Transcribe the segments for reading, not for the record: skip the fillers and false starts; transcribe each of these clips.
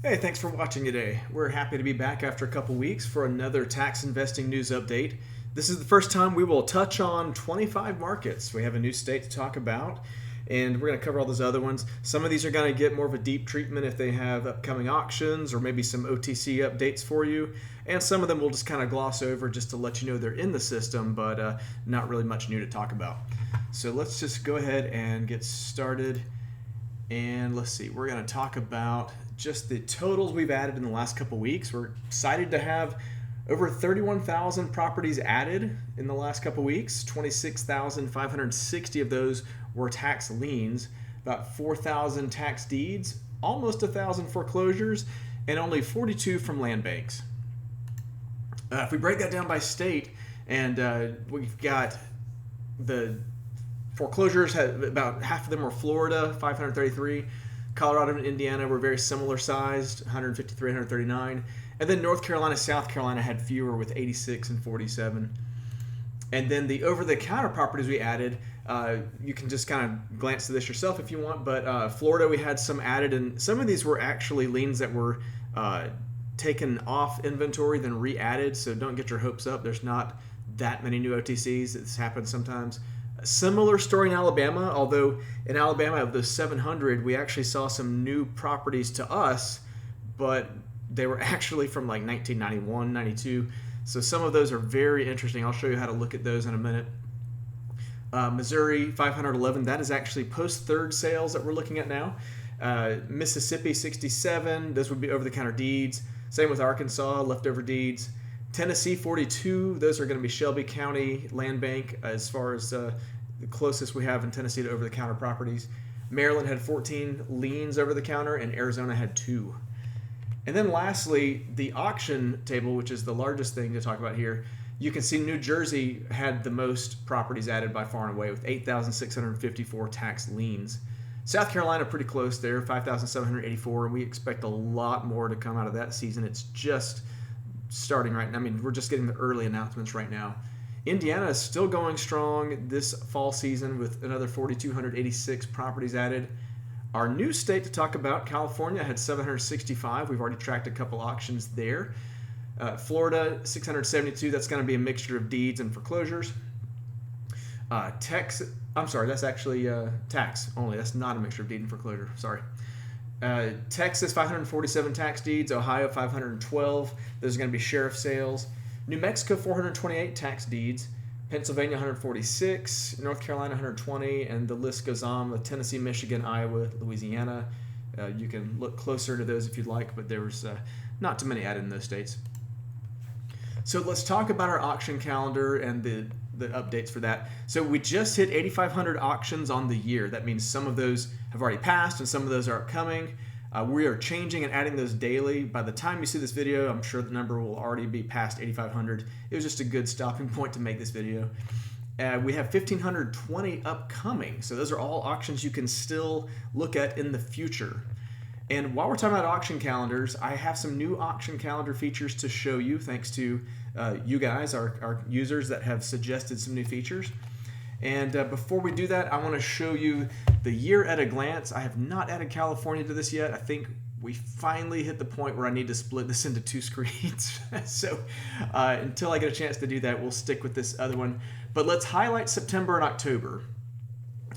Hey, thanks for watching today. We're happy to be back after a couple weeks for another tax investing news update. This is the first time we will touch on 25 markets. We have a new state to talk about, and we're going to cover all those other ones. Some of these are going to get more of a deep treatment if they have upcoming auctions or maybe some OTC updates for you, and some of them we'll just kind of gloss over just to let you know they're in the system, but not really much new to talk about. So let's just go ahead and get started. And let's see, we're going to talk about just the totals we've added in the last couple weeks. We're excited to have over 31,000 properties added in the last couple weeks. 26,560 of those were tax liens, about 4,000 tax deeds, almost 1,000 foreclosures, and only 42 from land banks. If we break that down by state, and we've got the foreclosures, about half of them were Florida, 533. Colorado and Indiana were very similar sized, 153, 139. And then North Carolina, South Carolina had fewer with 86 and 47. And then the over-the-counter properties we added, you can just kind of glance to this yourself if you want, but Florida we had some added, and some of these were actually liens that were taken off inventory, then re-added, so don't get your hopes up. There's not that many new OTCs. This happens sometimes. Similar story in Alabama, although in Alabama of those 700, we actually saw some new properties to us, but they were actually from like 1991, 92. So some of those are very interesting. I'll show you how to look at those in a minute. Missouri, 511, that is actually post-third sales that we're looking at now. Mississippi, 67, those would be over-the-counter deeds. Same with Arkansas, leftover deeds. Tennessee, 42. Those are going to be Shelby County Land Bank as far as the closest we have in Tennessee to over-the-counter properties. Maryland had 14 liens over-the-counter, and Arizona had 2. And then lastly, the auction table, which is the largest thing to talk about here, you can see New Jersey had the most properties added by far and away with 8,654 tax liens. South Carolina pretty close there, 5,784, and we expect a lot more to come out of that season. It's just starting right now. I mean, we're just getting the early announcements right now. Indiana is still going strong this fall season with another 4,286 properties added. Our new state to talk about, California, had 765. We've already tracked a couple auctions there. Florida, 672. That's going to be a mixture of deeds and foreclosures. Texas, I'm sorry, that's actually tax only. That's not a mixture of deed and foreclosure. Sorry. Texas, 547 tax deeds. Ohio, 512. Those are going to be sheriff sales. New Mexico, 428 tax deeds. Pennsylvania, 146. North Carolina, 120. And the list goes on with Tennessee, Michigan, Iowa, Louisiana. You can look closer to those if you'd like, but there was not too many added in those states. So let's talk about our auction calendar and the updates for that. So we just hit 8,500 auctions on the year. That means some of those have already passed and some of those are upcoming. We are changing and adding those daily. By the time you see this video, I'm sure the number will already be past 8,500. It was just a good stopping point to make this video. We have 1,520 upcoming. So those are all auctions you can still look at in the future. And while we're talking about auction calendars, I have some new auction calendar features to show you thanks to you guys, our users that have suggested some new features. And before we do that, I want to show you the year at a glance. I have not added California to this yet. I think we finally hit the point where I need to split this into 2 screens. So until I get a chance to do that, we'll stick with this other one. But let's highlight September and October.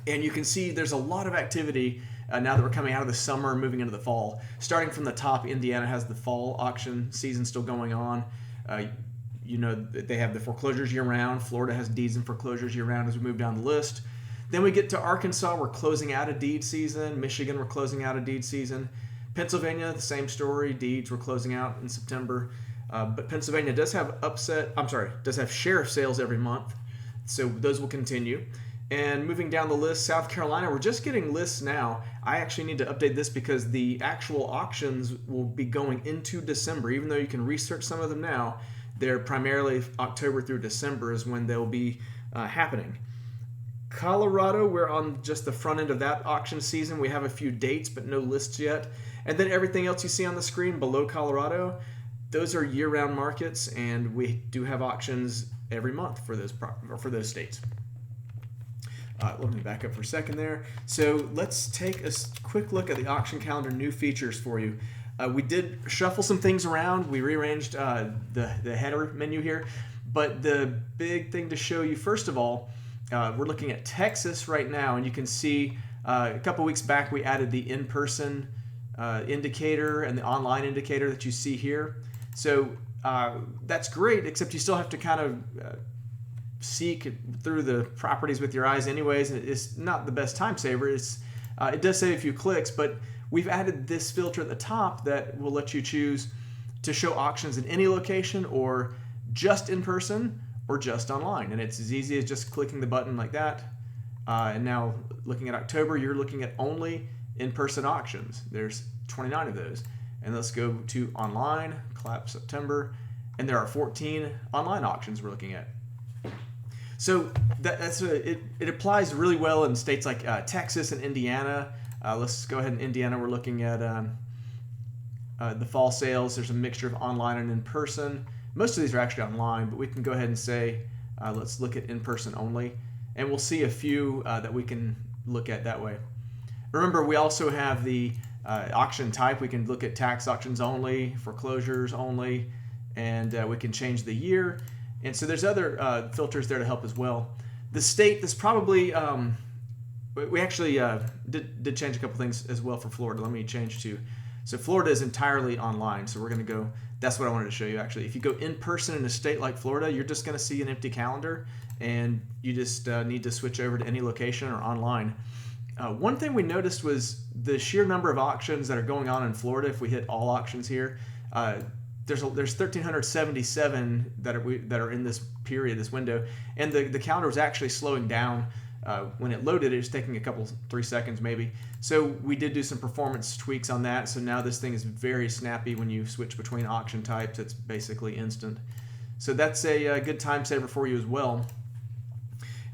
And you can see there's a lot of activity now that we're coming out of the summer and moving into the fall. Starting from the top, Indiana has the fall auction season still going on. You know, they have the foreclosures year-round. Florida has deeds and foreclosures year-round as we move down the list. Then we get to Arkansas, we're closing out a deed season. Michigan, we're closing out a deed season. Pennsylvania, the same story. Deeds, we're closing out in September. But Pennsylvania does have does have sheriff sales every month. So those will continue. And moving down the list, South Carolina, we're just getting lists now. I actually need to update this because the actual auctions will be going into December. Even though you can research some of them now, they're primarily October through December is when they'll be happening. Colorado, we're on just the front end of that auction season. We have a few dates, but no lists yet. And then everything else you see on the screen below Colorado, those are year-round markets, and we do have auctions every month for those states. Let me back up for a second there. So let's take a quick look at the auction calendar new features for you. We did shuffle some things around. We rearranged the header menu here. But the big thing to show you, first of all, we're looking at Texas right now, and you can see a couple weeks back we added the in-person indicator and the online indicator that you see here. So that's great, except you still have to kind of seek through the properties with your eyes anyways, and it's not the best time saver. It does save a few clicks, but we've added this filter at the top that will let you choose to show auctions in any location, or just in person, or just online. And it's as easy as just clicking the button like that. And now looking at October, you're looking at only in-person auctions. There's 29 of those. And let's go to online, clap September, and there are 14 online auctions we're looking at. So it applies really well in states like Texas and Indiana. Let's go ahead in Indiana. We're looking at the fall sales. There's a mixture of online and in-person. Most of these are actually online, but we can go ahead and say, let's look at in-person only. And we'll see a few that we can look at that way. Remember, we also have the auction type. We can look at tax auctions only, foreclosures only, and we can change the year. And so there's other filters there to help as well. The state, this probably, we actually did change a couple things as well for Florida. Let me change to, so Florida is entirely online. So we're going to go, that's what I wanted to show you actually. If you go in person in a state like Florida, you're just going to see an empty calendar, and you just need to switch over to any location or online. One thing we noticed was the sheer number of auctions that are going on in Florida. If we hit all auctions here, there's 1,377 that are in this period, this window, and the calendar is actually slowing down. When it loaded, it was taking a couple, 3 seconds maybe. So we did do some performance tweaks on that. So now this thing is very snappy when you switch between auction types. It's basically instant. So that's a good time saver for you as well.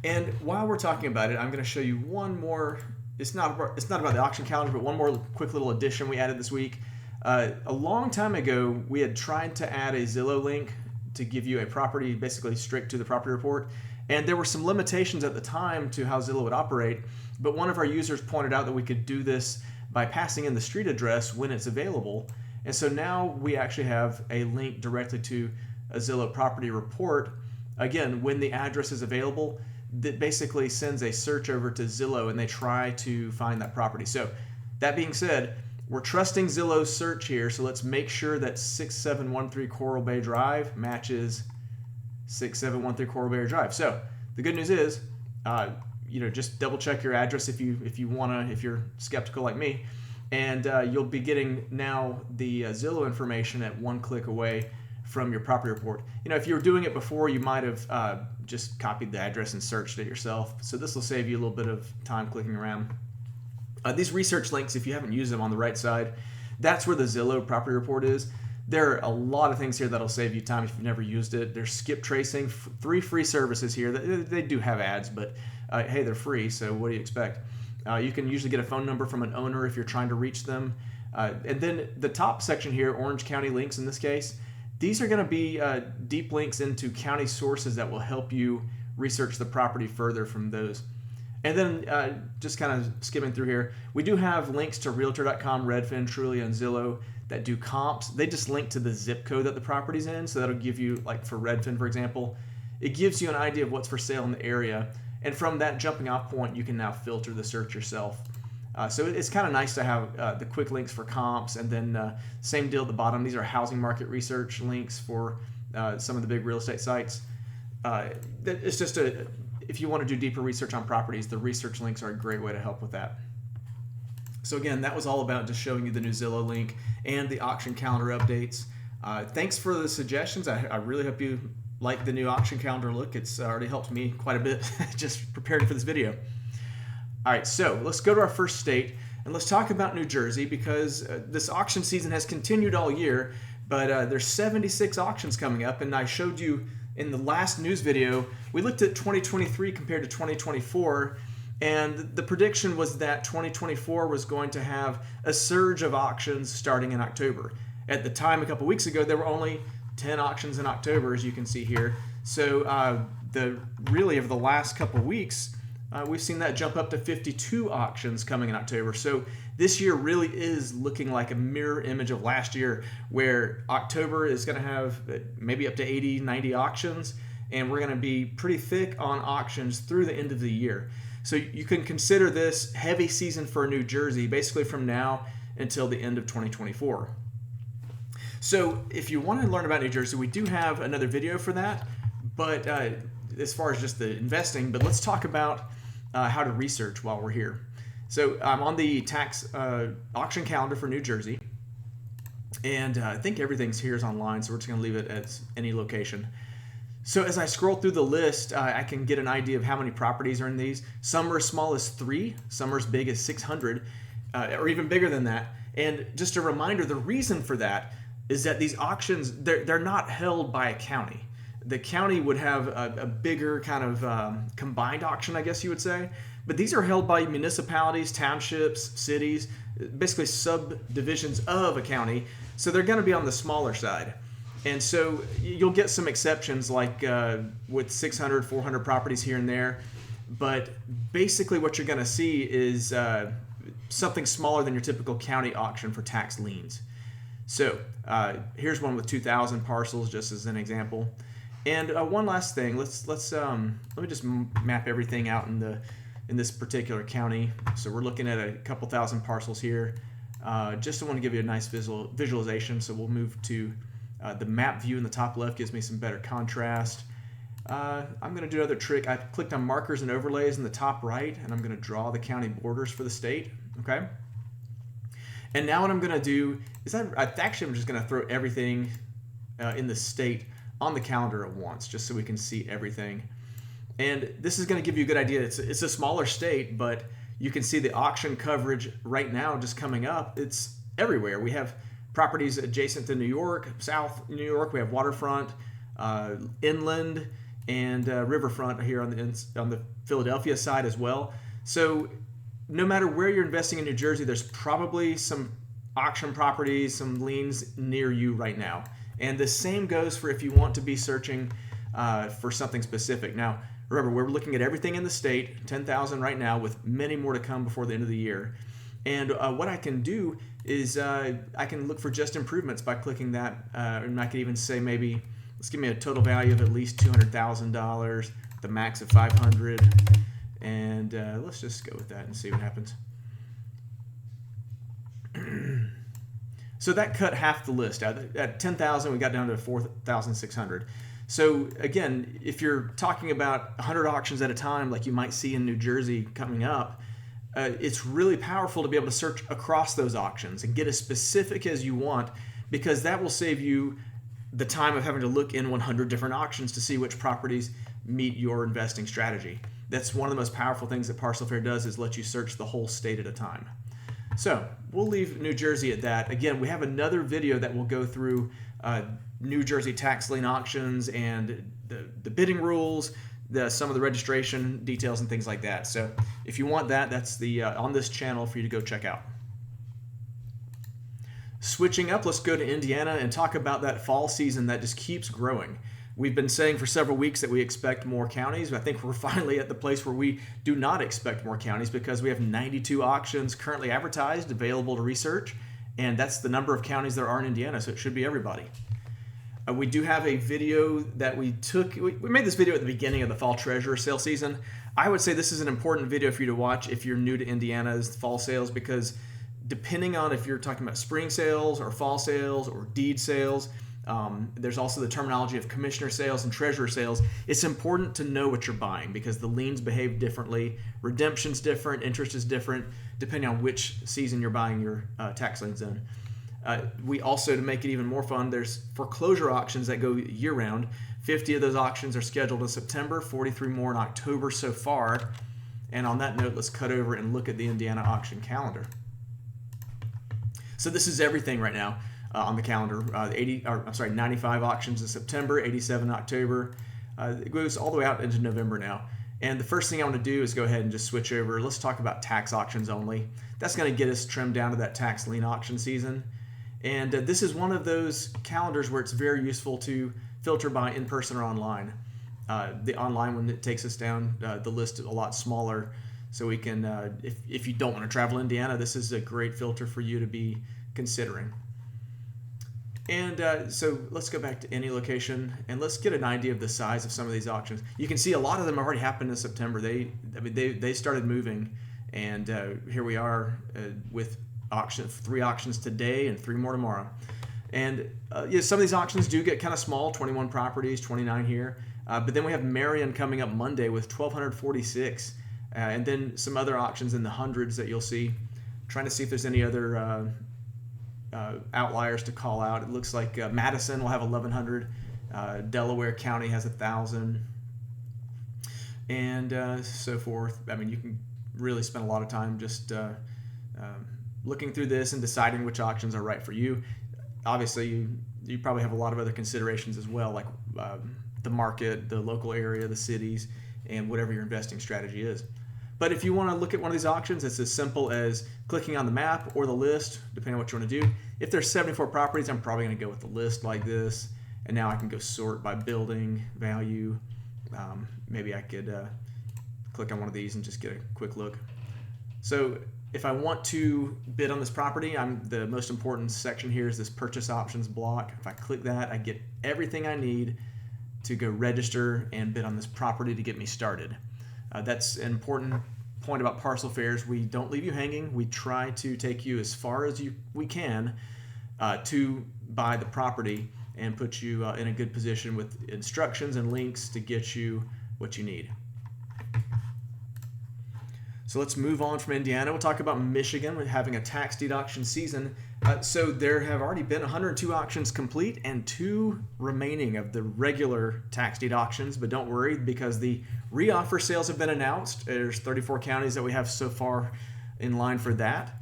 And while we're talking about it, I'm going to show you one more. It's not about the auction calendar, but one more quick little addition we added this week. A long time ago, we had tried to add a Zillow link to give you a property basically straight to the property report. And there were some limitations at the time to how Zillow would operate, but one of our users pointed out that we could do this by passing in the street address when it's available. And so now we actually have a link directly to a Zillow property report, again, when the address is available, that basically sends a search over to Zillow and they try to find that property. So that being said, we're trusting Zillow's search here, so let's make sure that 6713 Coral Bay Drive matches 6713 Coral Bay Drive. So the good news is, just double check your address if you're skeptical like me, and you'll be getting now the Zillow information at one click away from your property report. If you were doing it before, you might have just copied the address and searched it yourself. So this will save you a little bit of time clicking around. These research links, if you haven't used them on the right side, that's where the Zillow property report is. There are a lot of things here that'll save you time if you've never used it. There's skip tracing, 3 free services here. They do have ads, but hey, they're free, so what do you expect? You can usually get a phone number from an owner if you're trying to reach them. And then the top section here, Orange County links in this case, these are going to be deep links into county sources that will help you research the property further from those. And then just kind of skimming through here, we do have links to Realtor.com, Redfin, Trulia, and Zillow that do comps. They just link to the zip code that the property's in, so that'll give you, like for Redfin, for example, it gives you an idea of what's for sale in the area. And from that jumping off point, you can now filter the search yourself. So it's kind of nice to have the quick links for comps, and then same deal at the bottom. These are housing market research links for some of the big real estate sites. It's just if you want to do deeper research on properties, the research links are a great way to help with that. So again, that was all about just showing you the new Zillow link and the auction calendar updates. Thanks for the suggestions. I really hope you like the new auction calendar look. It's already helped me quite a bit just preparing for this video. All right, so let's go to our first state, and let's talk about New Jersey, because this auction season has continued all year, but there's 76 auctions coming up, and I showed you in the last news video, we looked at 2023 compared to 2024, and the prediction was that 2024 was going to have a surge of auctions starting in October. At the time, a couple weeks ago, there were only 10 auctions in October, as you can see here. So really, over the last couple weeks, we've seen that jump up to 52 auctions coming in October. So this year really is looking like a mirror image of last year, where October is going to have maybe up to 80, 90 auctions, and we're going to be pretty thick on auctions through the end of the year. So you can consider this heavy season for New Jersey, basically from now until the end of 2024. So if you want to learn about New Jersey, we do have another video for that, but as far as just the investing, but let's talk about how to research while we're here. So I'm on the tax auction calendar for New Jersey, and I think everything's here is online, so we're just going to leave it as any location. So as I scroll through the list, I can get an idea of how many properties are in these. Some are as small as 3, some are as big as 600, or even bigger than that. And just a reminder, the reason for that is that these auctions, they're not held by a county. The county would have a bigger kind of combined auction, I guess you would say. But these are held by municipalities, townships, cities, basically subdivisions of a county. So they're going to be on the smaller side. And so you'll get some exceptions like with 600, 400 properties here and there. But basically what you're going to see is something smaller than your typical county auction for tax liens. So here's one with 2,000 parcels, just as an example. And one last thing, let me just map everything out in this particular county. So we're looking at a couple thousand parcels here. Just want to give you a nice visualization. So we'll move to the map view in the top left, gives me some better contrast. I'm going to do another trick. I clicked on markers and overlays in the top right, and I'm going to draw the county borders for the state. Okay. And now what I'm going to do is I'm just going to throw everything in the state on the calendar at once, just so we can see everything. And this is going to give you a good idea. It's a smaller state, but you can see the auction coverage right now just coming up. It's everywhere. We have properties adjacent to New York, South New York. We have waterfront, inland, and riverfront here on the Philadelphia side as well. So no matter where you're investing in New Jersey, there's probably some auction properties, some liens near you right now. And the same goes for if you want to be searching for something specific. Now, remember, we're looking at everything in the state, 10,000 right now, with many more to come before the end of the year. And what I can do is I can look for just improvements by clicking that. And I could even say maybe, let's give me a total value of at least $200,000, the max of 500. And let's just go with that and see what happens. So that cut half the list. At 10,000, we got down to 4,600. So again, if you're talking about 100 auctions at a time, like you might see in New Jersey coming up, it's really powerful to be able to search across those auctions and get as specific as you want, because that will save you the time of having to look in 100 different auctions to see which properties meet your investing strategy. That's one of the most powerful things that Parcel Fair does, is let you search the whole state at a time. So we'll leave New Jersey at that. Again, we have another video that will go through New Jersey tax lien auctions and the bidding rules, some of the registration details and things like that. So if you want that, that's on this channel for you to go check out. Switching up, let's go to Indiana and talk about that fall season that just keeps growing. We've been saying for several weeks that we expect more counties. I think we're finally at the place where we do not expect more counties, because we have 92 auctions currently advertised, available to research, and that's the number of counties there are in Indiana, so it should be everybody. We do have a video that we took. We made this video at the beginning of the fall treasurer sale season. I would say this is an important video for you to watch if you're new to Indiana's fall sales, because depending on if you're talking about spring sales or fall sales or deed sales, there's also the terminology of commissioner sales and treasurer sales. It's important to know what you're buying, because the liens behave differently, redemption's different, interest is different, depending on which season you're buying your tax liens in. We also, to make it even more fun, there's foreclosure auctions that go year-round. 50 of those auctions are scheduled in September, 43 more in October so far. And on that note, let's cut over and look at the Indiana auction calendar. So this is everything right now. On the calendar, 95 auctions in September, 87 in October. It goes all the way out into November now. And the first thing I want to do is go ahead and just switch over. Let's talk about tax auctions only. That's going to get us trimmed down to that tax lien auction season. And this is one of those calendars where it's very useful to filter by in-person or online. The online one that takes us down the list a lot smaller, so we can, if you don't want to travel Indiana, this is a great filter for you to be considering. And so let's go back to any location and let's get an idea of the size of some of these auctions. You can see a lot of them already happened in September. They started moving, and here we are with 3 auctions today and 3 more tomorrow. And some of these auctions do get kind of small, 21 properties, 29 here. But then we have Marion coming up Monday with 1,246, and then some other auctions in the hundreds that you'll see. Trying to see if there's any other outliers to call out. It looks like Madison will have 1,100, Delaware County has 1,000, and so forth. I mean, you can really spend a lot of time just looking through this and deciding which auctions are right for you. Obviously, you probably have a lot of other considerations as well, like the market, the local area, the cities, and whatever your investing strategy is. But if you want to look at one of these auctions, it's as simple as clicking on the map or the list, depending on what you want to do. If there's 74 properties, I'm probably going to go with the list like this. And now I can go sort by building, value. Maybe I could click on one of these and just get a quick look. So if I want to bid on this property, the most important section here is this purchase options block. If I click that, I get everything I need to go register and bid on this property to get me started. That's an important point about parcel fairs. We don't leave you hanging. We try to take you as far as we can to buy the property and put you in a good position with instructions and links to get you what you need. So let's move on from Indiana. We'll talk about Michigan. We're having a tax deed auction season. So there have already been 102 auctions complete and 2 remaining of the regular tax deed auctions. But don't worry, because the reoffer sales have been announced. There's 34 counties that we have so far in line for that.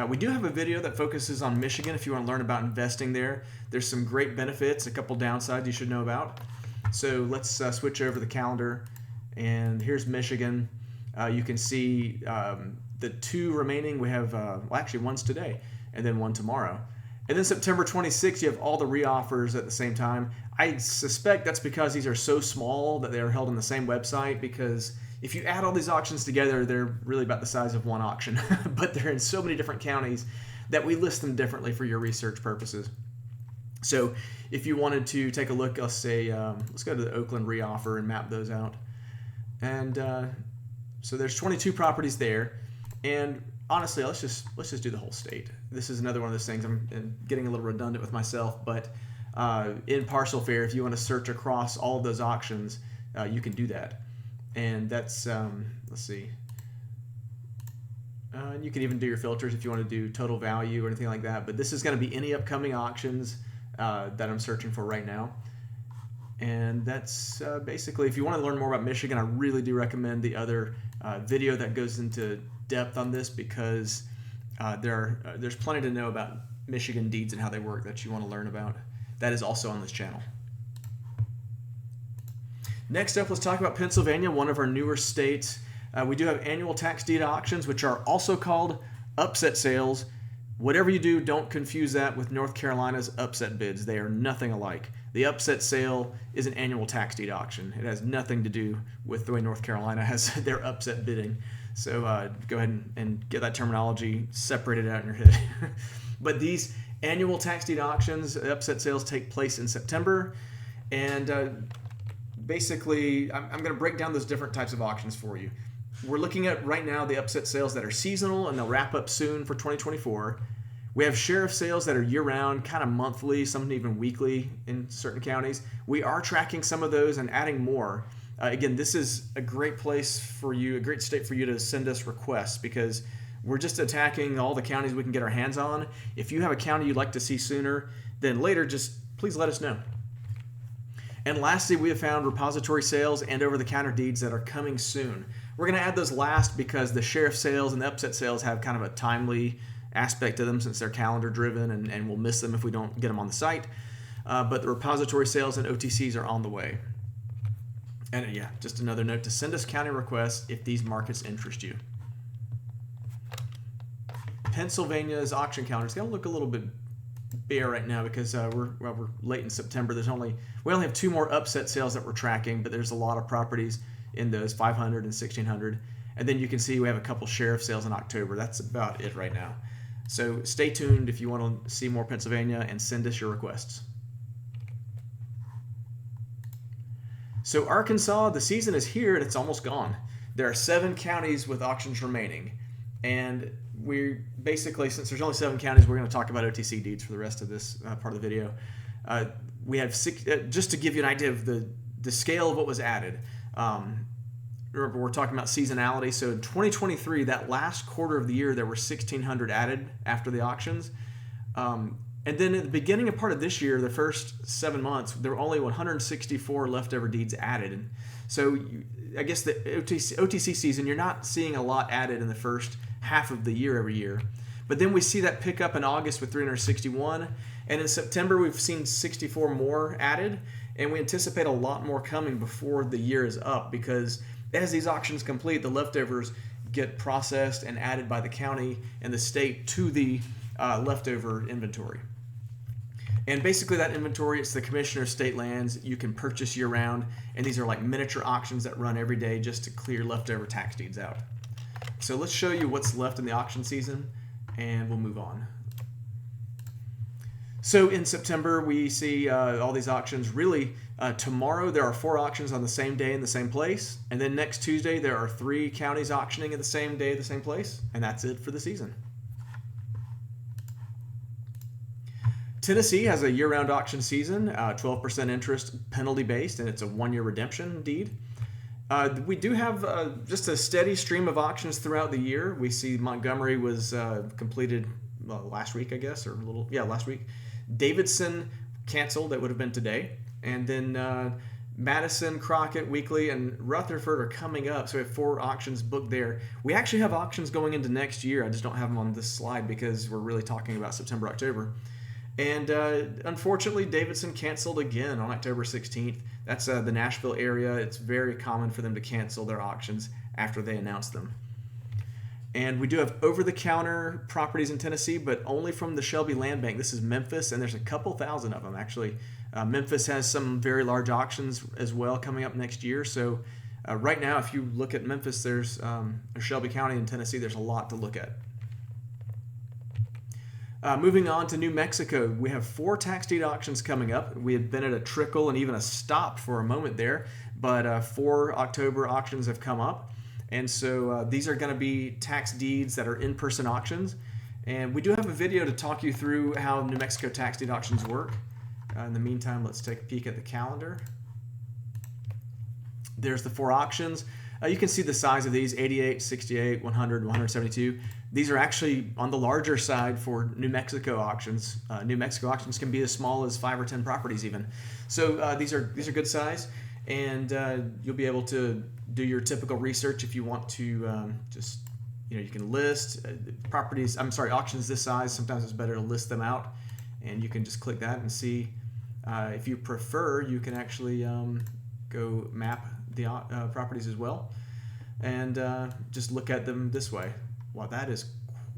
We do have a video that focuses on Michigan if you want to learn about investing there. There's some great benefits, a couple downsides you should know about. So let's switch over the calendar. And here's Michigan. You can see the 2 remaining. We have, well, actually one's today and then one tomorrow. And then September 26th, you have all the reoffers at the same time. I suspect that's because these are so small that they are held on the same website, because if you add all these auctions together, they're really about the size of one auction. But they're in so many different counties that we list them differently for your research purposes. So if you wanted to take a look, let's say, let's go to the Oakland reoffer and map those out. And so there's 22 properties there, and honestly, let's just do the whole state. This is another one of those things. I'm getting a little redundant with myself, but in Parcel Fair, if you want to search across all of those auctions, you can do that, and that's let's see. You can even do your filters if you want to do total value or anything like that. But this is going to be any upcoming auctions that I'm searching for right now. And that's basically, if you want to learn more about Michigan, I really do recommend the other video that goes into depth on this, because there's plenty to know about Michigan deeds and how they work that you want to learn about. That is also on this channel. Next up, let's talk about Pennsylvania, one of our newer states. We do have annual tax deed auctions, which are also called upset sales. Whatever you do, don't confuse that with North Carolina's upset bids. They are nothing alike. The upset sale is an annual tax deed auction. It has nothing to do with the way North Carolina has their upset bidding. So go ahead and get that terminology separated out in your head. But these annual tax deed auctions, upset sales, take place in September. And basically, I'm going to break down those different types of auctions for you. We're looking at right now the upset sales that are seasonal, and they'll wrap up soon for 2024. We have sheriff sales that are year-round, kind of monthly, some even weekly in certain counties. We are tracking some of those and adding more. Again, this is a great place for you, a great state for you to send us requests, because we're just attacking all the counties we can get our hands on. If you have a county you'd like to see sooner than later, just please let us know. And lastly, we have found repository sales and over-the-counter deeds that are coming soon. We're going to add those last because the sheriff sales and the upset sales have kind of a timely aspect to them, since they're calendar driven, and we'll miss them if we don't get them on the site. But the repository sales and OTCs are on the way. And yeah, just another note to send us county requests if these markets interest you. Pennsylvania's auction calendar is going to look a little bit bare right now because we're late in September. We only have 2 more upset sales that we're tracking, but there's a lot of properties in those 500 and 1600. And then you can see we have a couple sheriff sales in October. That's about it right now. So stay tuned if you want to see more Pennsylvania and send us your requests. So Arkansas, the season is here and it's almost gone. There are 7 counties with auctions remaining. And we basically, since there's only 7 counties, we're going to talk about OTC deeds for the rest of this part of the video. We have 6, just to give you an idea of the scale of what was added. Remember, we're talking about seasonality. So in 2023, that last quarter of the year, there were 1,600 added after the auctions. And then at the beginning of part of this year, the first 7 months, there were only 164 leftover deeds added. And so I guess the OTC season, you're not seeing a lot added in the first half of the year every year. But then we see that pick up in August with 361. And in September, we've seen 64 more added. And we anticipate a lot more coming before the year is up because as these auctions complete, the leftovers get processed and added by the county and the state to the leftover inventory. And basically that inventory, it's the Commissioner of State Lands. You can purchase year-round, and these are like miniature auctions that run every day just to clear leftover tax deeds out. So let's show you what's left in the auction season, and we'll move on. So in September, we see all these auctions. Really, tomorrow there are 4 auctions on the same day in the same place. And then next Tuesday, there are 3 counties auctioning at the same day, the same place. And that's it for the season. Tennessee has a year-round auction season, 12% interest, penalty-based, and it's a 1-year redemption deed. We do have just a steady stream of auctions throughout the year. We see Montgomery was completed last week, I guess, last week. Davidson canceled, that would have been today. And then Madison, Crockett, Weekly, and Rutherford are coming up. So we have 4 auctions booked there. We actually have auctions going into next year. I just don't have them on this slide because we're really talking about September, October. And unfortunately, Davidson canceled again on October 16th. That's the Nashville area. It's very common for them to cancel their auctions after they announce them. And we do have over-the-counter properties in Tennessee, but only from the Shelby Land Bank. This is Memphis, and there's a couple thousand of them, actually. Memphis has some very large auctions as well coming up next year. So right now, if you look at Memphis, there's Shelby County in Tennessee. There's a lot to look at. Moving on to New Mexico, we have 4 tax deed auctions coming up. We had been at a trickle and even a stop for a moment there, but 4 October auctions have come up. And so these are going to be tax deeds that are in-person auctions. And we do have a video to talk you through how New Mexico tax deed auctions work. In the meantime, let's take a peek at the calendar. There's the 4 auctions. You can see the size of these, 88, 68, 100, 172. These are actually on the larger side for New Mexico auctions. New Mexico auctions can be as small as 5 or 10 properties even. So these are good size, and you'll be able to do your typical research if you want to you can list auctions this size. Sometimes it's better to list them out, and you can just click that and see. If you prefer, you can actually go map the properties as well, and just look at them this way. Wow, that is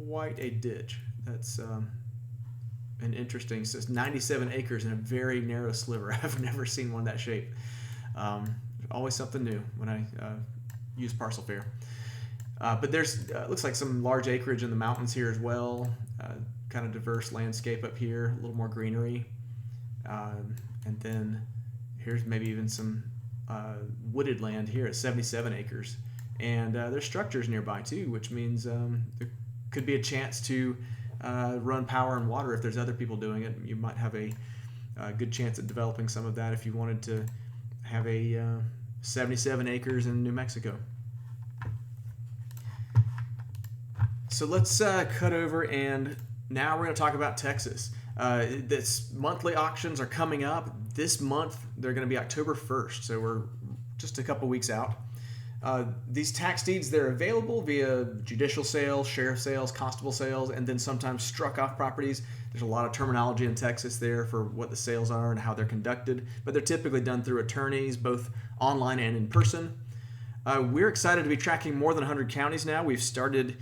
quite a ditch. That's an interesting. So it's 97 acres in a very narrow sliver. I've never seen one that shape. Always something new when I use Parcel Fair. But there's looks like some large acreage in the mountains here as well. Kind of diverse landscape up here, a little more greenery, and then here's maybe even some wooded land here at 77 acres. And there's structures nearby too, which means there could be a chance to run power and water if there's other people doing it. You might have a good chance at developing some of that if you wanted to have a 77 acres in New Mexico. So let's cut over, and now we're going to talk about Texas. This monthly auctions are coming up. This month they're going to be October 1st, so we're just a couple weeks out. These tax deeds, they're available via judicial sales, sheriff sales, constable sales, and then sometimes struck off properties. There's a lot of terminology in Texas there for what the sales are and how they're conducted, but they're typically done through attorneys, both online and in person. We're excited to be tracking more than 100 counties now. We've started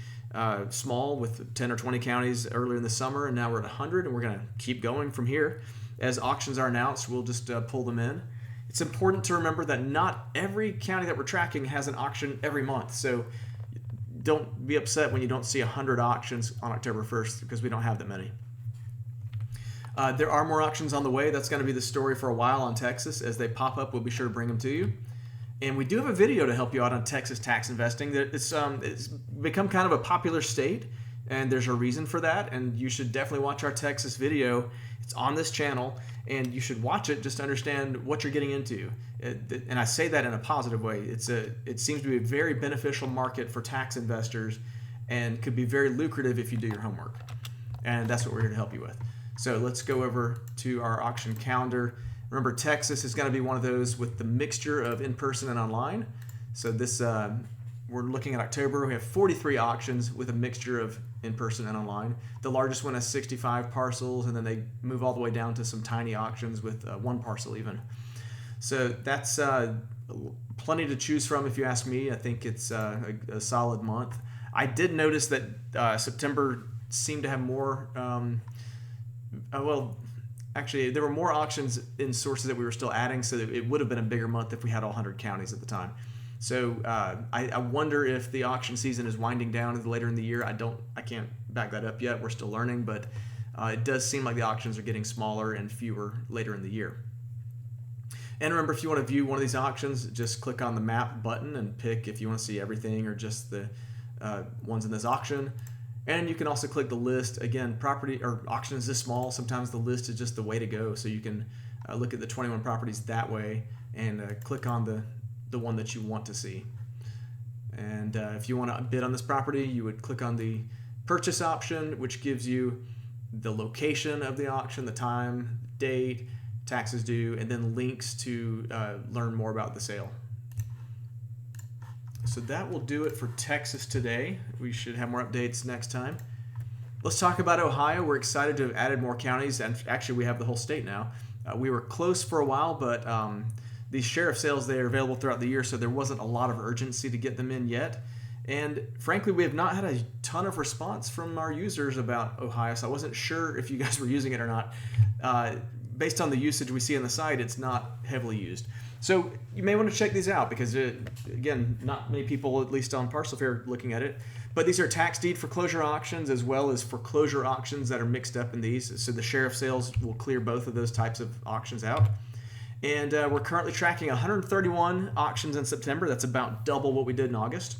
small with 10 or 20 counties earlier in the summer, and now we're at 100, and we're going to keep going from here. As auctions are announced, we'll just pull them in. It's important to remember that not every county that we're tracking has an auction every month, so don't be upset when you don't see 100 auctions on October 1st, because we don't have that many. There are more auctions on the way. That's going to be the story for a while on Texas. As they pop up, we'll be sure to bring them to you. And we do have a video to help you out on Texas tax investing. It's become kind of a popular state, and there's a reason for that. And you should definitely watch our Texas video. It's on this channel, and you should watch it just to understand what you're getting into. And I say that in a positive way. It seems to be a very beneficial market for tax investors, and could be very lucrative if you do your homework. And that's what we're here to help you with. So let's go over to our auction calendar. Remember, Texas is going to be one of those with the mixture of in-person and online. So this, we're looking at October. We have 43 auctions with a mixture of in-person and online. The largest one has 65 parcels, and then they move all the way down to some tiny auctions with one parcel even. So that's plenty to choose from if you ask me. I think it's a solid month. I did notice that September seemed to have more, actually, there were more auctions in sources that we were still adding, so that it would have been a bigger month if we had all 100 counties at the time. So I wonder if the auction season is winding down later in the year. I can't back that up yet. We're still learning, but it does seem like the auctions are getting smaller and fewer later in the year. And remember, if you want to view one of these auctions, just click on the map button and pick if you want to see everything or just the ones in this auction. And you can also click the list. Again, property or auction is this small. Sometimes the list is just the way to go. So you can look at the 21 properties that way and click on the one that you want to see. And if you want to bid on this property, you would click on the purchase option, which gives you the location of the auction, the time, date, taxes due, and then links to learn more about the sale. So that will do it for Texas today. We should have more updates next time. Let's talk about Ohio. We're excited to have added more counties, and actually we have the whole state now. We were close for a while, but these sheriff sales, they are available throughout the year, so there wasn't a lot of urgency to get them in yet. And frankly, we have not had a ton of response from our users about Ohio, so I wasn't sure if you guys were using it or not. Based on the usage we see on the site, it's not heavily used. So you may want to check these out because, again, not many people, at least on Parcel Fair, are looking at it. But these are tax deed foreclosure auctions as well as foreclosure auctions that are mixed up in these. So the sheriff sales will clear both of those types of auctions out. And we're currently tracking 131 auctions in September. That's about double what we did in August.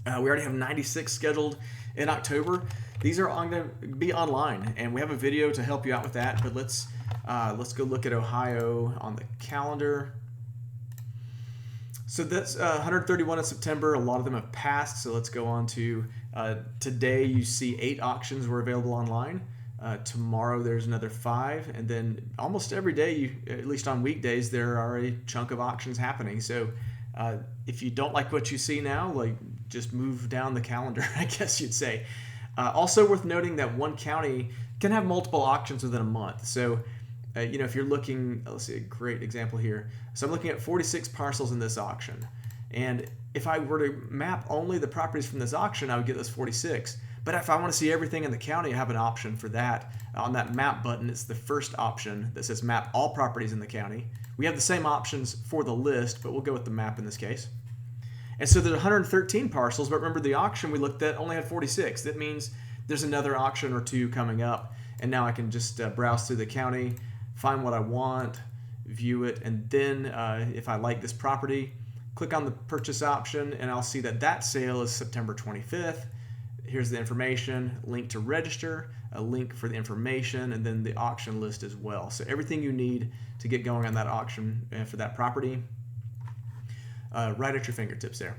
We already have 96 scheduled in October. These are going to be online, and we have a video to help you out with that. But let's go look at Ohio on the calendar. So that's 131 in September. A lot of them have passed. So let's go on to today. You see 8 auctions were available online. Tomorrow there's another 5, and then almost every day, at least on weekdays, there are a chunk of auctions happening. So if you don't like what you see now, like just move down the calendar, I guess you'd say. Also worth noting that one county can have multiple auctions within a month. So if you're looking, let's see a great example here. So I'm looking at 46 parcels in this auction, and if I were to map only the properties from this auction, I would get those 46. But if I want to see everything in the county, I have an option for that. On that map button, it's the first option that says map all properties in the county. We have the same options for the list, but we'll go with the map in this case. And so there's 113 parcels, but remember the auction we looked at only had 46. That means there's another auction or 2 coming up, and now I can just browse through the county, find what I want, view it, and then if I like this property, click on the purchase option, and I'll see that that sale is September 25th. Here's the information, link to register, a link for the information, and then the auction list as well. So everything you need to get going on that auction for that property, right at your fingertips there.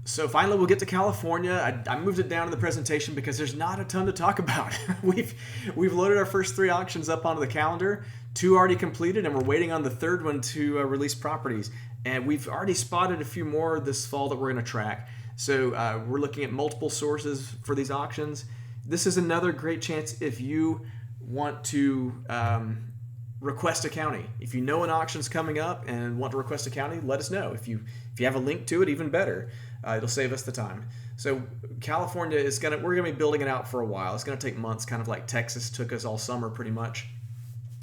So finally, we'll get to California. I moved it down in the presentation because there's not a ton to talk about. We've loaded our first 3 auctions up onto the calendar. 2 already completed, and we're waiting on the 3rd one to release properties. And we've already spotted a few more this fall that we're going to track. So we're looking at multiple sources for these auctions. This is another great chance if you want to request a county. If you know an auction's coming up and want to request a county, let us know. If you have a link to it, even better. It'll save us the time. So California is we're gonna be building it out for a while. It's gonna take months, kind of like Texas took us all summer pretty much.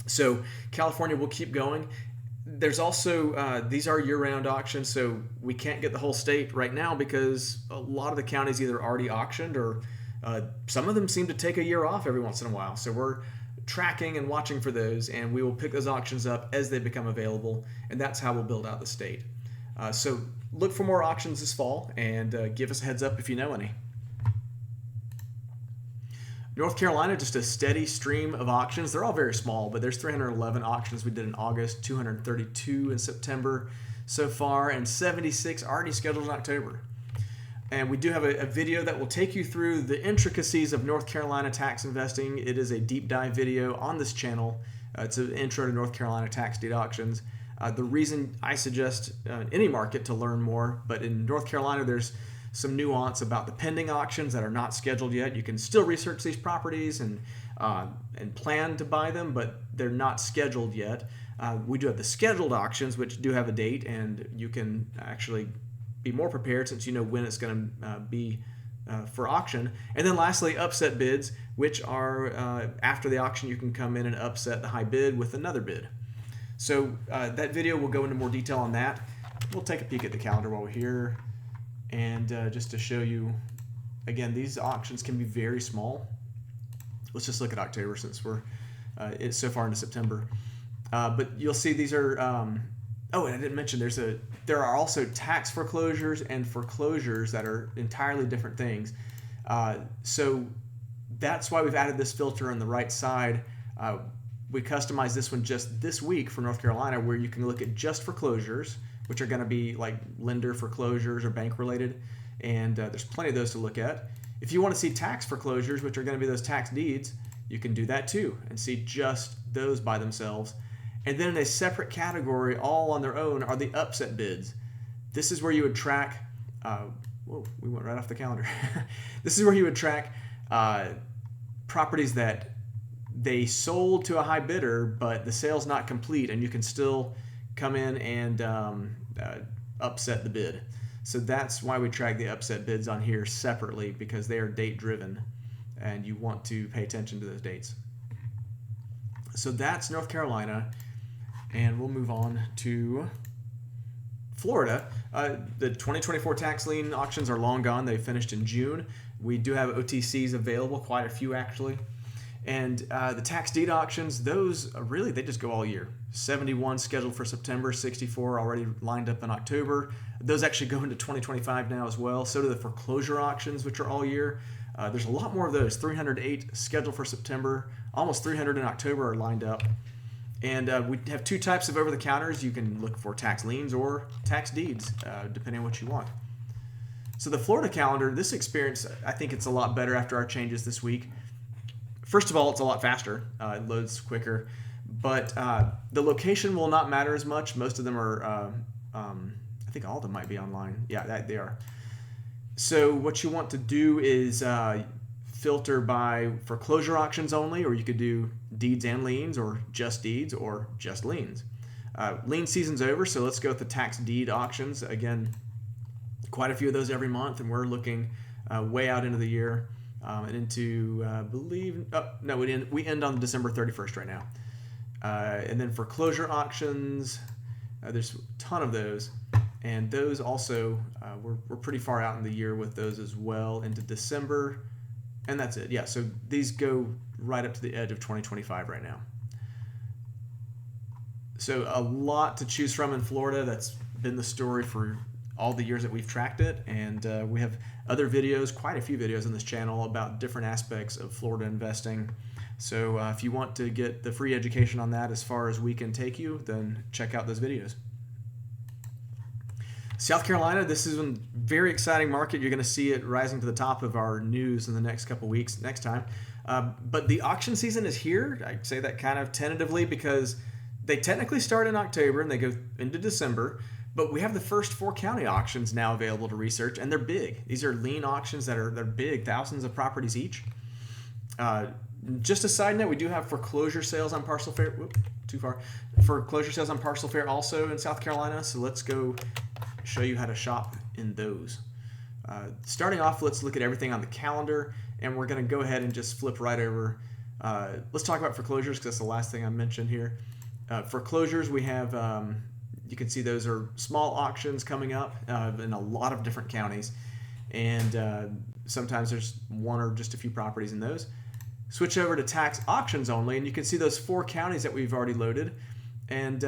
So California will keep going. There's also, these are year-round auctions, so we can't get the whole state right now because a lot of the counties either already auctioned or some of them seem to take a year off every once in a while. So we're tracking and watching for those, and we will pick those auctions up as they become available, and that's how we'll build out the state. So look for more auctions this fall, and give us a heads up if you know any. North Carolina, just a steady stream of auctions. They're all very small, but there's 311 auctions we did in August, 232 in September so far, and 76 already scheduled in October. And we do have a video that will take you through the intricacies of North Carolina tax investing. It is a deep dive video on this channel. It's an intro to North Carolina tax deed auctions. The reason I suggest any market to learn more, but in North Carolina there's some nuance about the pending auctions that are not scheduled yet. You can still research these properties and plan to buy them, but they're not scheduled yet. We do have the scheduled auctions, which do have a date, and you can actually be more prepared since you know when it's going to be for auction. And then lastly, upset bids, which are after the auction you can come in and upset the high bid with another bid. So that video will go into more detail on that. We'll take a peek at the calendar while we're here. And just to show you, again, these auctions can be very small. Let's just look at October since we're it's so far into September. But you'll see these are, oh, and I didn't mention there are also tax foreclosures and foreclosures that are entirely different things. So that's why we've added this filter on the right side. We customized this one just this week for North Carolina, where you can look at just foreclosures, which are going to be like lender foreclosures or bank related, and there's plenty of those to look at. If you want to see tax foreclosures, which are going to be those tax deeds, you can do that too and see just those by themselves. And then in a separate category, all on their own, are the upset bids. This is where you would track, whoa, we went right off the calendar. This is where you would track properties that they sold to a high bidder, but the sale's not complete, and you can still come in and upset the bid. So that's why we track the upset bids on here separately, because they are date driven and you want to pay attention to those dates. So that's North Carolina, and we'll move on to Florida. The 2024 tax lien auctions are long gone. They finished in June. We do have OTCs available, quite a few actually. And the tax deed auctions, those really, they just go all year. 71 scheduled for September, 64 already lined up in October. Those actually go into 2025 now as well. So do the foreclosure auctions, which are all year. There's a lot more of those. 308 scheduled for September, almost 300 in October are lined up. And we have two types of over-the-counters. You can look for tax liens or tax deeds, depending on what you want. So the Florida calendar, this experience, I think it's a lot better after our changes this week. First of all, it's a lot faster. It loads quicker. But the location will not matter as much. Most of them are, I think all of them might be online. Yeah, they are. So what you want to do is filter by foreclosure auctions only, or you could do deeds and liens, or just deeds, or just liens. Lien season's over, so let's go with the tax deed auctions. Again, quite a few of those every month, and we're looking way out into the year. And into, we end on December 31st right now. And then foreclosure auctions, there's a ton of those. And those also, we're pretty far out in the year with those as well, into December. And that's it. Yeah, so these go right up to the edge of 2025 right now. So a lot to choose from in Florida. That's been the story for all the years that we've tracked it, and we have other videos, quite a few videos on this channel about different aspects of Florida investing. So if you want to get the free education on that as far as we can take you, then check out those videos. South Carolina, this is a very exciting market. You're going to see it rising to the top of our news in the next couple weeks, next time. But the auction season is here. I say that kind of tentatively because they technically start in October and they go into December. But we have the first 4 county auctions now available to research, and they're big. These are lien auctions that are big, thousands of properties each. Just a side note, we do have foreclosure sales on parcel fair. Whoop, too far. Foreclosure sales on parcel fair also in South Carolina. So let's go show you how to shop in those. Starting off, let's look at everything on the calendar, and we're going to go ahead and just flip right over. Let's talk about foreclosures because that's the last thing I mentioned here. Foreclosures, we have, you can see those are small auctions coming up in a lot of different counties, and sometimes there's one or just a few properties in those. Switch over to tax auctions only, and you can see those 4 counties that we've already loaded. And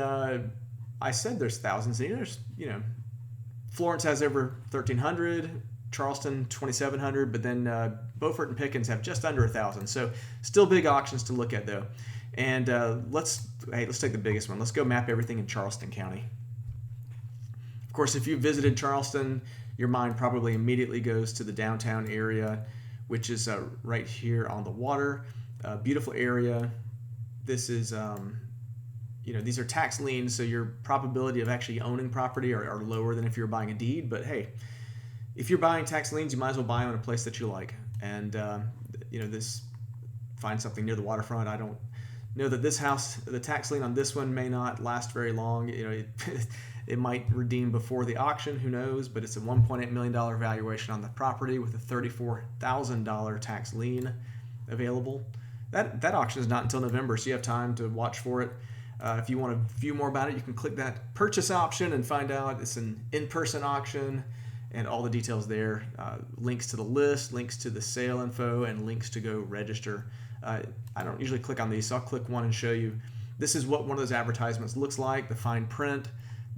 I said there's thousands. There's, Florence has over 1,300, Charleston 2,700, but then Beaufort and Pickens have just under 1,000. So still big auctions to look at though. And let's take the biggest one. Let's go map everything in Charleston County. Of course, if you visited Charleston, your mind probably immediately goes to the downtown area, which is right here on the water. Beautiful area. This is, these are tax liens, so your probability of actually owning property are lower than if you're buying a deed. But hey, if you're buying tax liens, you might as well buy them in a place that you like. And, find something near the waterfront. I don't know that this house, the tax lien on this one may not last very long. It might redeem before the auction, who knows, but it's a $1.8 million valuation on the property with a $34,000 tax lien available. That auction is not until November, so you have time to watch for it. If you want to view more about it, you can click that purchase option and find out it's an in-person auction and all the details there. Links to the list, links to the sale info, and links to go register. I don't usually click on these, so I'll click one and show you. This is what one of those advertisements looks like, the fine print,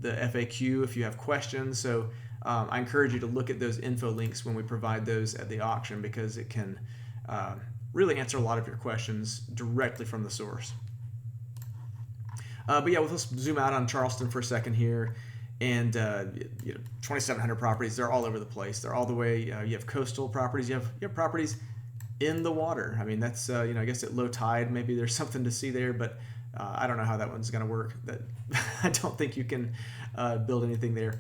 the FAQ if you have questions. So I encourage you to look at those info links when we provide those at the auction, because it can really answer a lot of your questions directly from the source. But yeah, let's zoom out on Charleston for a second here. And 2,700 properties, they're all over the place. They're all the way, you have coastal properties, you have properties in the water. I mean, that's, I guess at low tide, maybe there's something to see there, but I don't know how that one's going to work. I don't think you can build anything there.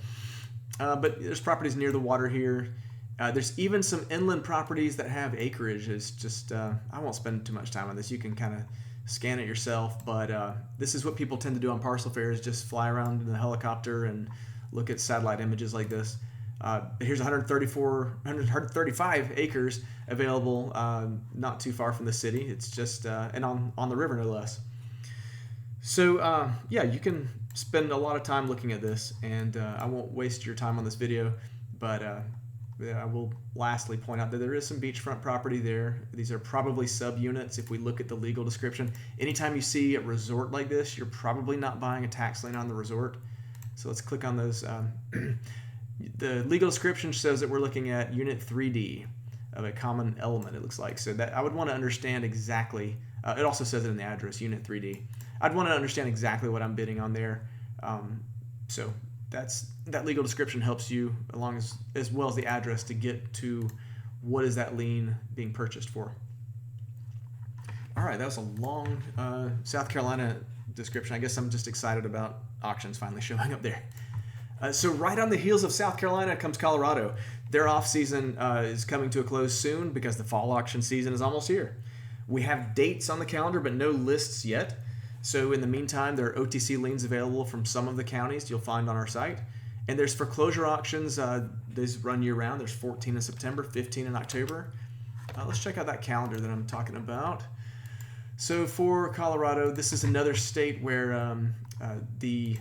But there's properties near the water here. There's even some inland properties that have acreage. It's just, I won't spend too much time on this. You can kind of scan it yourself, but this is what people tend to do on parcel fairs, just fly around in a helicopter and look at satellite images like this. Here's 135 acres available, not too far from the city. It's just, and on the river no less. So yeah, you can spend a lot of time looking at this, and I won't waste your time on this video, but I will lastly point out that there is some beachfront property there. These are probably subunits if we look at the legal description. Anytime you see a resort like this, you're probably not buying a tax lien on the resort. So let's click on those. The legal description says that we're looking at Unit 3D of a common element, it looks like. So that I would want to understand exactly, it also says it in the address, Unit 3D. I'd want to understand exactly what I'm bidding on there. So that legal description helps you as well as the address to get to what is that lien being purchased for. All right, that was a long South Carolina description. I guess I'm just excited about auctions finally showing up there. So right on the heels of South Carolina comes Colorado. Their off-season is coming to a close soon because the fall auction season is almost here. We have dates on the calendar, but no lists yet. So in the meantime, there are OTC liens available from some of the counties you'll find on our site. And there's foreclosure auctions. These run year-round. There's 14 in September, 15 in October. Let's check out that calendar that I'm talking about. So for Colorado, this is another state where the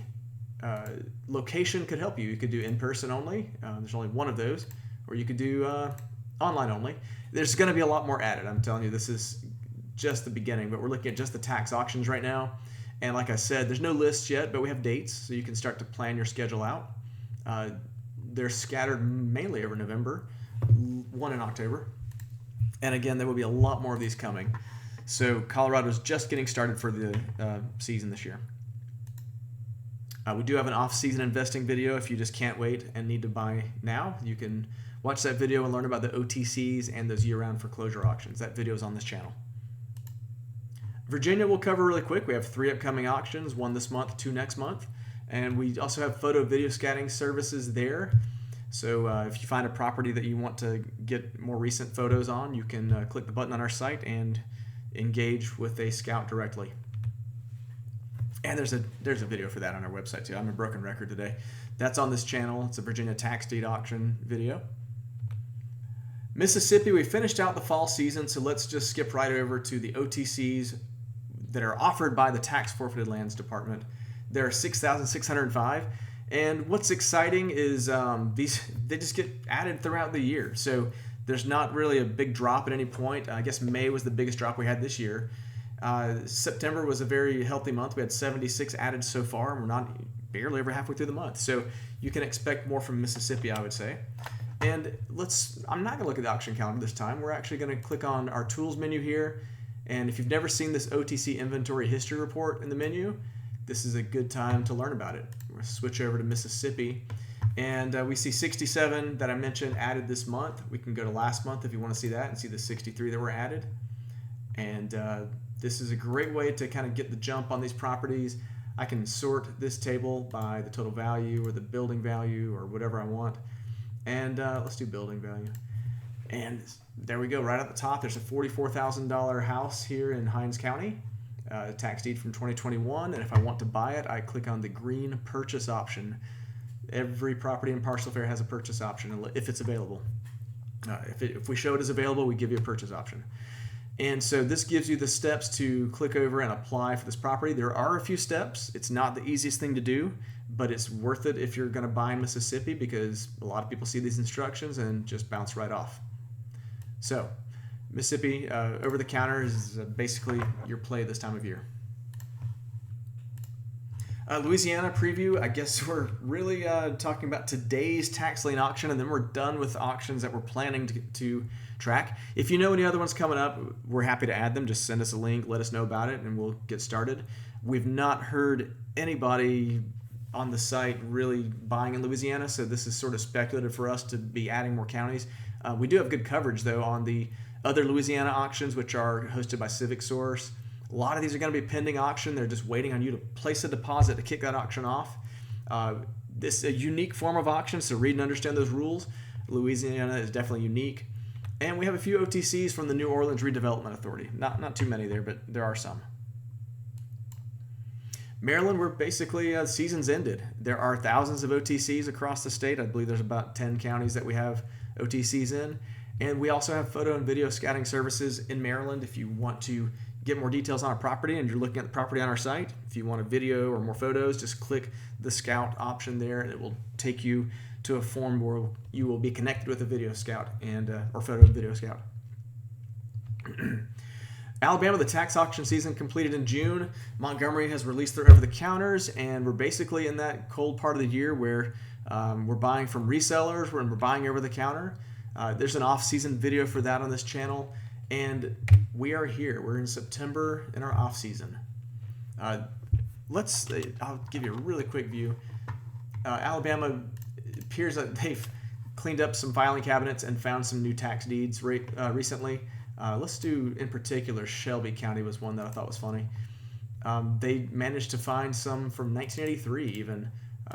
location could help you. You could do in-person only. There's only one of those. Or you could do online only. There's going to be a lot more added. I'm telling you, this is just the beginning, but we're looking at just the tax auctions right now. And like I said, there's no lists yet, but we have dates, so you can start to plan your schedule out. They're scattered mainly over November, one in October. And again, there will be a lot more of these coming. So Colorado's just getting started for the season this year. We do have an off-season investing video. If you just can't wait and need to buy now, you can watch that video and learn about the OTCs and those year-round foreclosure auctions. That video is on this channel. Virginia we'll cover really quick. We have 3 upcoming auctions, 1 this month, 2 next month. And we also have photo video scanning services there. So if you find a property that you want to get more recent photos on, you can click the button on our site and engage with a scout directly. And there's a video for that on our website too. I'm a broken record today. That's on this channel. It's a Virginia tax deed auction video. Mississippi, we finished out the fall season, so let's just skip right over to the OTCs that are offered by the Tax Forfeited Lands Department. There are 6,605, and what's exciting is they just get added throughout the year. So there's not really a big drop at any point. I guess May was the biggest drop we had this year. September was a very healthy month. We had 76 added so far, and we're not barely over halfway through the month. So you can expect more from Mississippi, I would say. And I'm not going to look at the auction calendar this time. We're actually going to click on our tools menu here. And if you've never seen this OTC inventory history report in the menu, this is a good time to learn about it. We're going to switch over to Mississippi. And we see 67 that I mentioned added this month. We can go to last month if you want to see that and see the 63 that were added. And this is a great way to kind of get the jump on these properties. I can sort this table by the total value or the building value or whatever I want. And let's do building value. And there we go, right at the top. There's a $44,000 house here in Hinds County, tax deed from 2021. And if I want to buy it, I click on the green purchase option. Every property in Parcel Fair has a purchase option if it's available. If we show it as available, we give you a purchase option. And so this gives you the steps to click over and apply for this property. There are a few steps. It's not the easiest thing to do, but it's worth it if you're going to buy in Mississippi because a lot of people see these instructions and just bounce right off. So Mississippi over the counter is basically your play this time of year. Louisiana preview, I guess we're really talking about today's tax lien auction, and then we're done with auctions that we're planning to track. If you know any other ones coming up, we're happy to add them. Just send us a link, let us know about it, and we'll get started. We've not heard anybody on the site really buying in Louisiana, so this is sort of speculative for us to be adding more counties. We do have good coverage, though, on the other Louisiana auctions, which are hosted by Civic Source. A lot of these are going to be pending auction. They're just waiting on you to place a deposit to kick that auction off. This is a unique form of auction, so read and understand those rules. Louisiana is definitely unique. And we have a few OTCs from the New Orleans Redevelopment Authority. Not too many there, but there are some. Maryland, we're basically, season's ended. There are thousands of OTCs across the state. I believe there's about 10 counties that we have OTCs in. And we also have photo and video scouting services in Maryland if you want to get more details on a property and you're looking at the property on our site. If you want a video or more photos, just click the scout option there and it will take you to a form where you will be connected with a video scout and or photo and video scout. Alabama, the tax auction season completed in June. Montgomery has released their over-the-counters, and we're basically in that cold part of the year where we're buying from resellers, we're buying over-the-counter. There's an off-season video for that on this channel, and we are here. We're in September in our off-season. I'll give you a really quick view. Alabama, it appears that they've cleaned up some filing cabinets and found some new tax deeds recently. Let's do, in particular, Shelby County was one that I thought was funny. They managed to find some from 1983 even.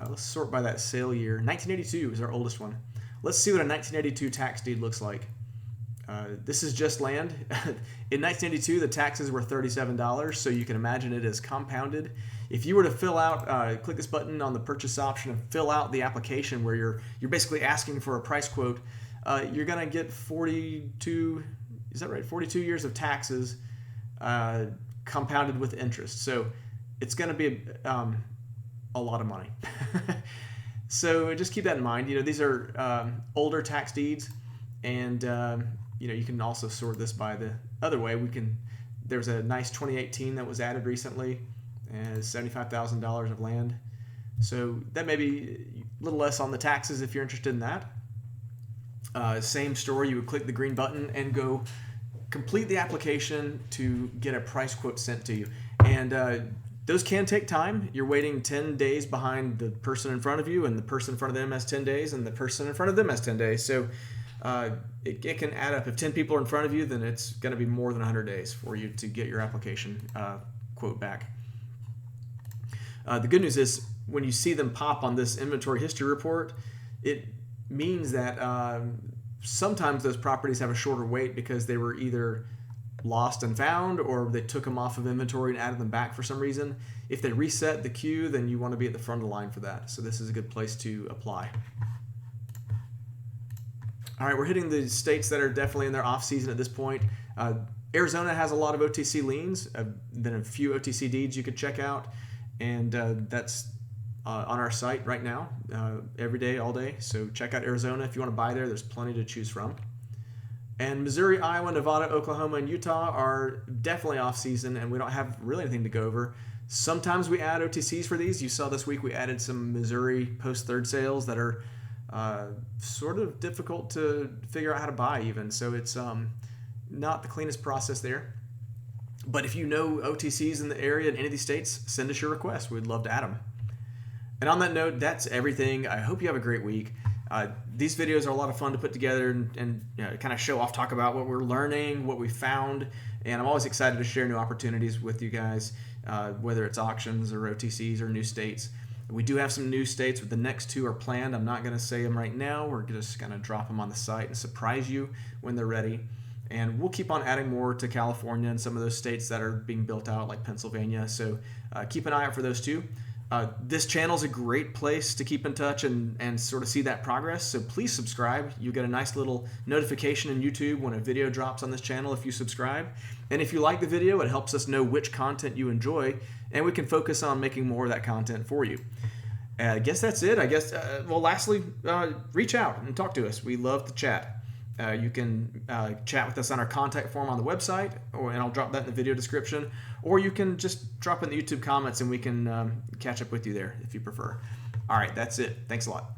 Let's sort by that sale year. 1982 is our oldest one. Let's see what a 1982 tax deed looks like. This is just land. In 1982, the taxes were $37, so you can imagine it is compounded. If you were to fill out, click this button on the purchase option and fill out the application where you're basically asking for a price quote, you're going to get 42, is that right? 42 years of taxes compounded with interest. So it's going to be a lot of money. So just keep that in mind. You know, these are older tax deeds, and you know, you can also sort this by the other way. There's a nice 2018 that was added recently, and $75,000 of land. So that may be a little less on the taxes if you're interested in that. Same story, you would click the green button and go complete the application to get a price quote sent to you. And those can take time. You're waiting 10 days behind the person in front of you, and the person in front of them has 10 days, and the person in front of them has 10 days. So it can add up. If 10 people are in front of you, then it's going to be more than 100 days for you to get your application quote back. The good news is when you see them pop on this inventory history report, means that sometimes those properties have a shorter wait because they were either lost and found, or they took them off of inventory and added them back for some reason. If they reset the queue, then you want to be at the front of the line for that. So this is a good place to apply. All right, we're hitting the states that are definitely in their off season at this point. Arizona has a lot of OTC liens, then a few OTC deeds you could check out, and that's on our site right now, every day, all day. So check out Arizona if you want to buy there. There's plenty to choose from. And Missouri, Iowa, Nevada, Oklahoma, and Utah are definitely off season, and we don't have really anything to go over. Sometimes we add OTCs for these. You saw this week we added some Missouri post-third sales that are sort of difficult to figure out how to buy even. So it's not the cleanest process there. But if you know OTCs in the area in any of these states, send us your request. We'd love to add them. And on that note, that's everything. I hope you have a great week. These videos are a lot of fun to put together and kind of show off, talk about what we're learning, what we found, and I'm always excited to share new opportunities with you guys, whether it's auctions or OTCs or new states. We do have some new states. The next 2 are planned. I'm not going to say them right now. We're just going to drop them on the site and surprise you when they're ready. And we'll keep on adding more to California and some of those states that are being built out, like Pennsylvania. So keep an eye out for those too. This channel is a great place to keep in touch and sort of see that progress. So please subscribe. You get a nice little notification in YouTube when a video drops on this channel if you subscribe. And if you like the video, it helps us know which content you enjoy, and we can focus on making more of that content for you. I guess that's it. Well, lastly, reach out and talk to us. We love to chat. You can chat with us on our contact form on the website, and I'll drop that in the video description, or you can just drop in the YouTube comments and we can catch up with you there if you prefer. All right, that's it. Thanks a lot.